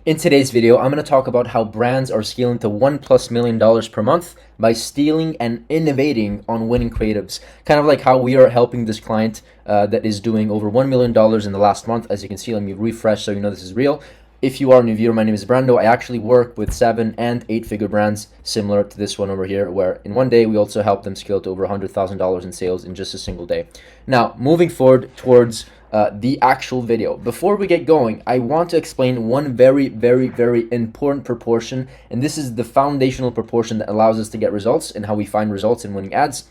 In today's video, I'm going to talk about how brands are scaling to $1+ million per month by stealing and innovating on winning creatives. Kind of like how we are helping this client that is doing over $1 million in the last month. As you can see, let me refresh so you know this is real. If you are a new viewer, my name is Brando. I actually work with 7 and 8-figure brands similar to this one over here, where in one day we also help them scale to over $100,000 in sales in just a single day. Now, moving forward towards the actual video. Before we get going, I want to explain one very important proportion, and this is the foundational proportion that allows us to get results and how we find results in winning ads.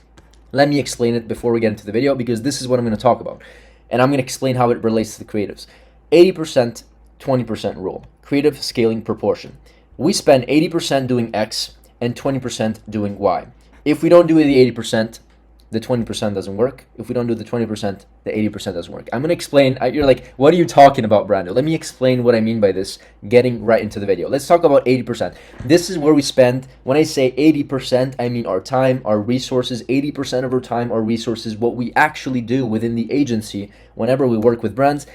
Let me explain it before we get into the video, because this is what I'm going to talk about, and I'm going to explain how it relates to the creatives. 80%, 20% rule, creative scaling proportion. We spend 80% doing X and 20% doing Y. If we don't do the 80%, the 20% doesn't work. If we don't do the 20%, the 80% doesn't work. I'm going to explain. You're like, what are you talking about, Brando? Let me explain what I mean by this, getting right into the video. Let's talk about 80%. This is where we spend. When I say 80%, I mean our time, our resources. 80% of our time, our resources, what we actually do within the agency whenever we work with brands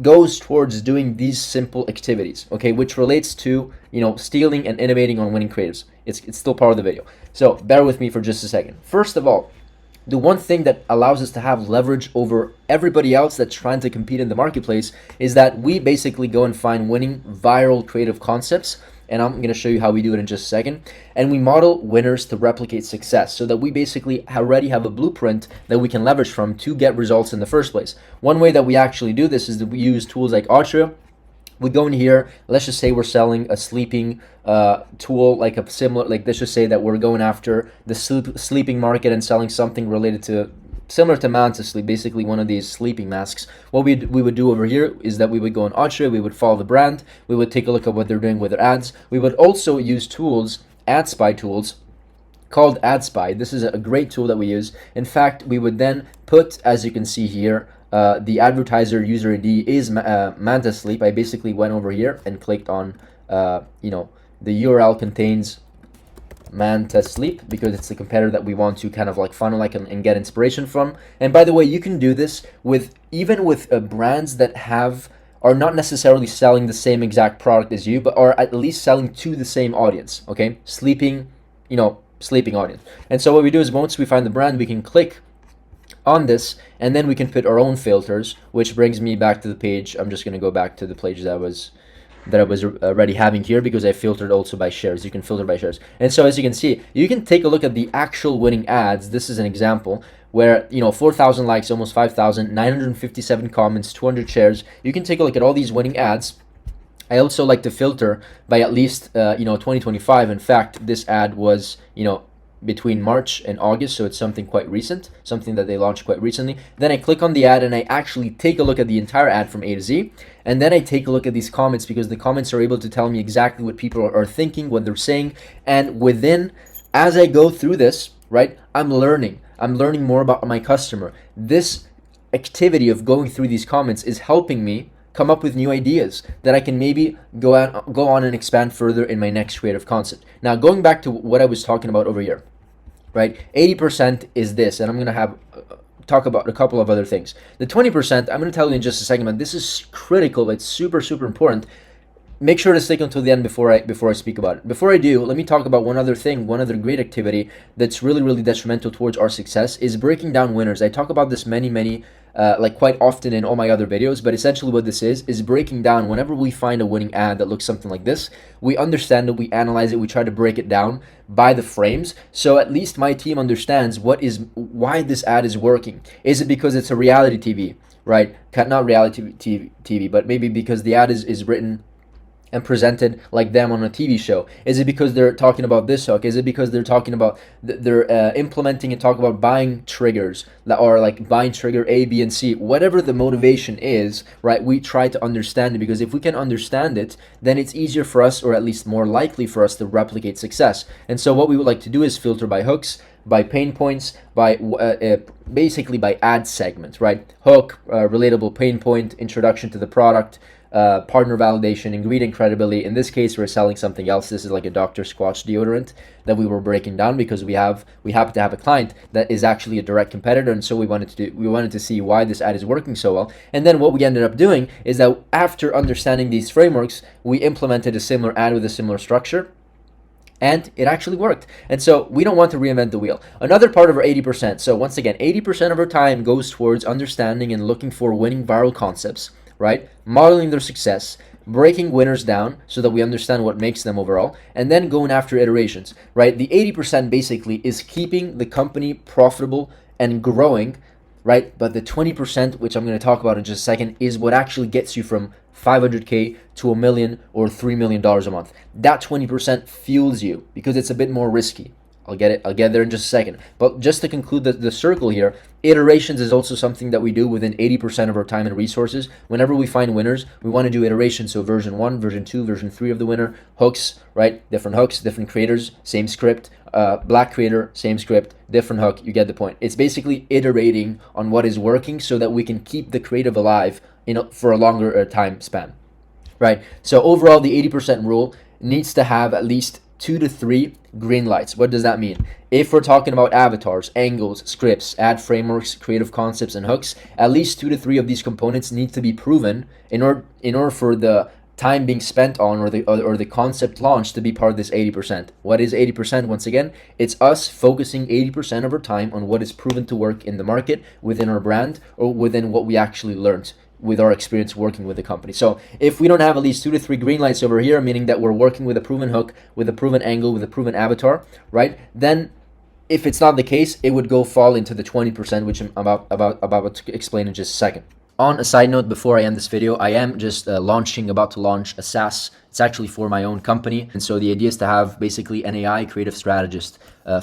goes towards doing these simple activities, okay, which relates to, stealing and innovating on winning creatives. It's still part of the video. So bear with me for just a second. First of all, the one thing that allows us to have leverage over everybody else that's trying to compete in the marketplace is that we basically go and find winning viral creative concepts. And I'm going to show you how we do it in just a second. And we model winners to replicate success so that we basically already have a blueprint that we can leverage from to get results in the first place. One way that we actually do this is that we use tools like Iterating. We go in here, let's just say we're selling a sleeping tool, like a similar, like let's just say that we're going after the sleeping market and selling something related to, similar to Manta Sleep, basically one of these sleeping masks. What we would do over here is that we would go on Ultra, we would follow the brand, we would take a look at what they're doing with their ads. We would also use tools, ad spy tools, called Ad Spy. This is a great tool that we use. In fact, we would then put, as you can see here, the advertiser user ID is Manta Sleep. I basically went over here and clicked on, the URL contains Manta Sleep because it's the competitor that we want to kind of like funnel and get inspiration from. And by the way, you can do this even with brands that are not necessarily selling the same exact product as you, but are at least selling to the same audience. Okay, sleeping audience. And so what we do is once we find the brand, we can click on this, and then we can put our own filters, which brings me back to the page. I'm just going to go back to the page that I was already having here, because I filtered also by shares. You can filter by shares. And so as you can see, you can take a look at the actual winning ads. This is an example where 4,000 likes, almost 5,000, 957 comments, 200 shares. You can take a look at all these winning ads. I also like to filter by at least 2025. In fact, this ad was between March and August, so it's something quite recent, something that they launched quite recently. Then I click on the ad and I actually take a look at the entire ad from A to Z, and then I take a look at these comments, because the comments are able to tell me exactly what people are thinking, what they're saying. And as I go through this, right, I'm learning more about my customer. This activity of going through these comments is helping me come up with new ideas that I can maybe go on and expand further in my next creative concept. Now, going back to what I was talking about over here, right? 80% is this, and I'm going to talk about a couple of other things. The 20%, I'm going to tell you in just a second, but this is critical. It's super important. Make sure to stick until the end before I speak about it. Before I do, let me talk about one other thing. One other great activity that's really detrimental towards our success is breaking down winners. I talk about this many quite often in all my other videos, but essentially what this is breaking down. Whenever we find a winning ad that looks something like this, we understand it, we analyze it, we try to break it down by the frames, so at least my team understands why this ad is working. Is it because it's a reality TV, right? Not reality TV, but maybe because the ad is written and presented like them on a TV show? Is it because they're talking about this hook? Is it because they're talking about they're implementing and talk about buying triggers that are like buying trigger A, B, and C? Whatever the motivation is, right? We try to understand it, because if we can understand it, then it's easier for us, or at least more likely for us, to replicate success. And so what we would like to do is filter by hooks, by pain points, by basically by ad segment, right? Hook, relatable pain point, introduction to the product, partner validation, ingredient credibility. In this case, we're selling something else. This is like a Dr. Squatch deodorant that we were breaking down because we happen to have a client that is actually a direct competitor, and so we wanted to see why this ad is working so well. And then what we ended up doing is that after understanding these frameworks, we implemented a similar ad with a similar structure, and it actually worked. And so we don't want to reinvent the wheel. Another part of our 80%. So once again, 80% of our time goes towards understanding and looking for winning viral concepts, right? Modeling their success, breaking winners down so that we understand what makes them overall, and then going after iterations, right? The 80% basically is keeping the company profitable and growing, right? But the 20%, which I'm going to talk about in just a second, is what actually gets you from 500K to $1 million or $3 million a month. That 20% fuels you because it's a bit more risky. I'll get there in just a second. But just to conclude the circle here, iterations is also something that we do within 80% of our time and resources. Whenever we find winners, we want to do iterations. So version 1, version 2, version 3 of the winner. Hooks, right? Different hooks, different creators, same script. Black creator, same script, different hook. You get the point. It's basically iterating on what is working so that we can keep the creative alive, for a longer time span, right? So overall, the 80% rule needs to have at least 2 to 3 green lights. What does that mean? If we're talking about avatars, angles, scripts, ad frameworks, creative concepts, and hooks, at least 2 to 3 of these components need to be proven in order for the time being spent on or the concept launch to be part of this 80%. What is 80%? Once again, it's us focusing 80% of our time on what is proven to work in the market, within our brand, or within what we actually learned with our experience working with the company. So if we don't have at least 2 to 3 green lights over here, meaning that we're working with a proven hook, with a proven angle, with a proven avatar, right? Then if it's not the case, it would fall into the 20%, which I'm about to explain in just a second. On a side note, before I end this video, I am just about to launch a SaaS. It's actually for my own company. And so the idea is to have basically an AI creative strategist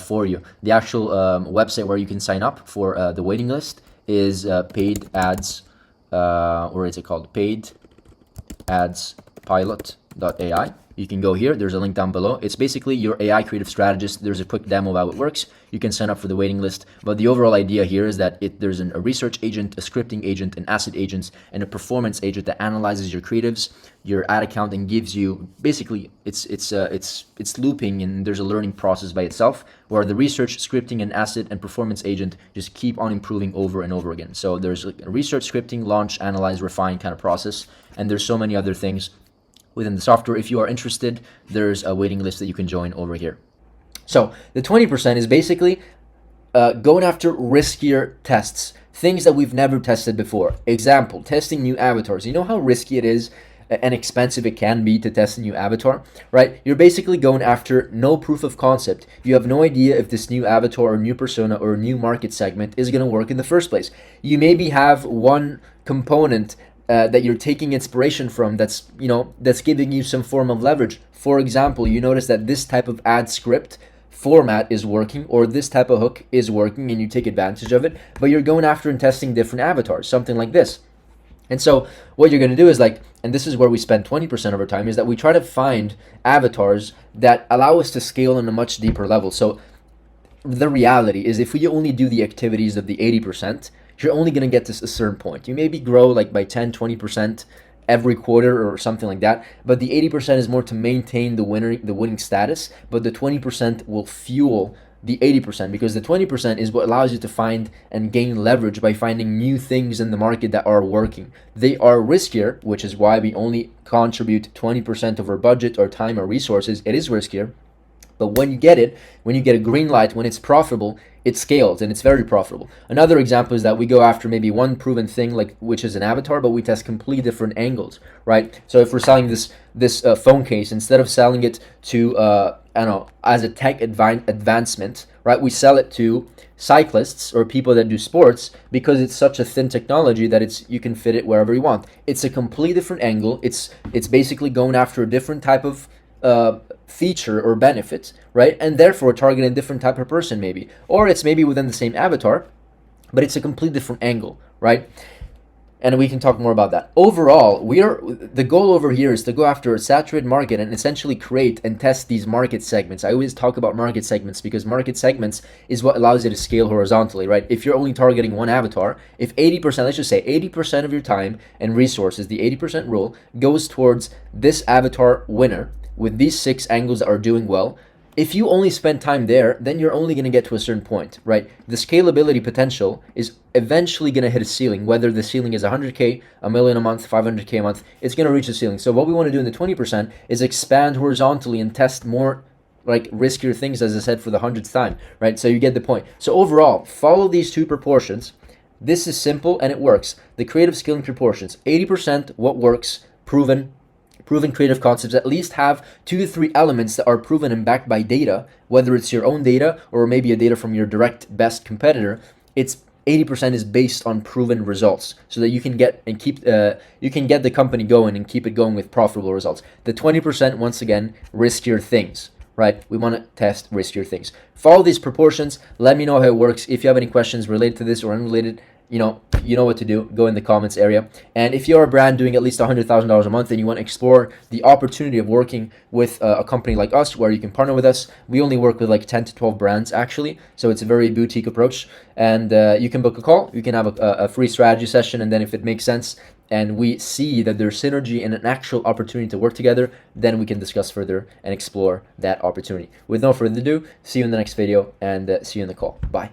for you. The actual website where you can sign up for the waiting list is paid ads, or is it called paidadsPilot.ai. You can go here. There's a link down below. It's basically your AI creative strategist. There's a quick demo of how it works. You can sign up for the waiting list. But the overall idea here is that there's a research agent, a scripting agent, an asset agent, and a performance agent that analyzes your creatives, your ad account, and gives you basically it's looping, and there's a learning process by itself, where the research, scripting, and asset and performance agent just keep on improving over and over again. So there's like a research, scripting, launch, analyze, refine kind of process, and there's so many other things within the software. If you are interested, there's a waiting list that you can join over here. So the 20% is basically going after riskier tests, things that we've never tested before. Example, testing new avatars. You know how risky it is and expensive it can be to test a new avatar, right? You're basically going after no proof of concept. You have no idea if this new avatar or new persona or new market segment is going to work in the first place. You maybe have one component that you're taking inspiration from that's giving you some form of leverage. For example, you notice that this type of ad script format is working, or this type of hook is working, and you take advantage of it, but you're going after and testing different avatars, something like this. And so what you're going to do is and this is where we spend 20% of our time, is that we try to find avatars that allow us to scale on a much deeper level. So the reality is, if we only do the activities of the 80%, you're only going to get to a certain point. You maybe grow by 10, 20% every quarter or something like that, but the 80% is more to maintain the winning status, but the 20% will fuel the 80%, because the 20% is what allows you to find and gain leverage by finding new things in the market that are working. They are riskier, which is why we only contribute 20% of our budget, our time, our resources. It is riskier, but when you get a green light, when it's profitable, it scales, and it's very profitable. Another example is that we go after maybe one proven thing, which is an avatar, but we test completely different angles, right? So if we're selling this phone case, instead of selling it to as a tech advancement, right, we sell it to cyclists or people that do sports, because it's such a thin technology that you can fit it wherever you want. It's a completely different angle. It's basically going after a different type of feature or benefit, right? And therefore targeting a different type of person maybe. Or it's maybe within the same avatar, but it's a completely different angle, right? and we can talk more about that. Overall, the goal over here is to go after a saturated market and essentially create and test these market segments. I always talk about market segments because market segments is what allows you to scale horizontally, right? If you're only targeting one avatar, if 80%, let's just say 80% of your time and resources, the 80% rule, goes towards this avatar winner with these 6 angles that are doing well, if you only spend time there, then you're only going to get to a certain point, right? The scalability potential is eventually going to hit a ceiling, whether the ceiling is 100K, a million a month, 500K a month, it's going to reach the ceiling. So what we want to do in the 20% is expand horizontally and test more like riskier things, as I said for the 100th time, right? So you get the point. So overall, follow these 2 proportions. This is simple and it works. The creative scaling proportions, 80% what works, proven creative concepts, at least have 2 to 3 elements that are proven and backed by data, whether it's your own data or maybe a data from your direct best competitor. It's 80% is based on proven results so that you can get and keep you can get the company going and keep it going with profitable results. The 20%, once again, riskier things, right? We want to test riskier things. Follow these proportions. Let me know how it works. If you have any questions related to this or unrelated, you know what to do. Go in the comments area. And if you're a brand doing at least $100,000 a month and you want to explore the opportunity of working with a company like us where you can partner with us, we only work with like 10 to 12 brands actually, so it's a very boutique approach. And you can book a call, you can have a free strategy session, and then if it makes sense and we see that there's synergy and an actual opportunity to work together, then we can discuss further and explore that opportunity. With no further ado, see you in the next video, and see you in the call. Bye.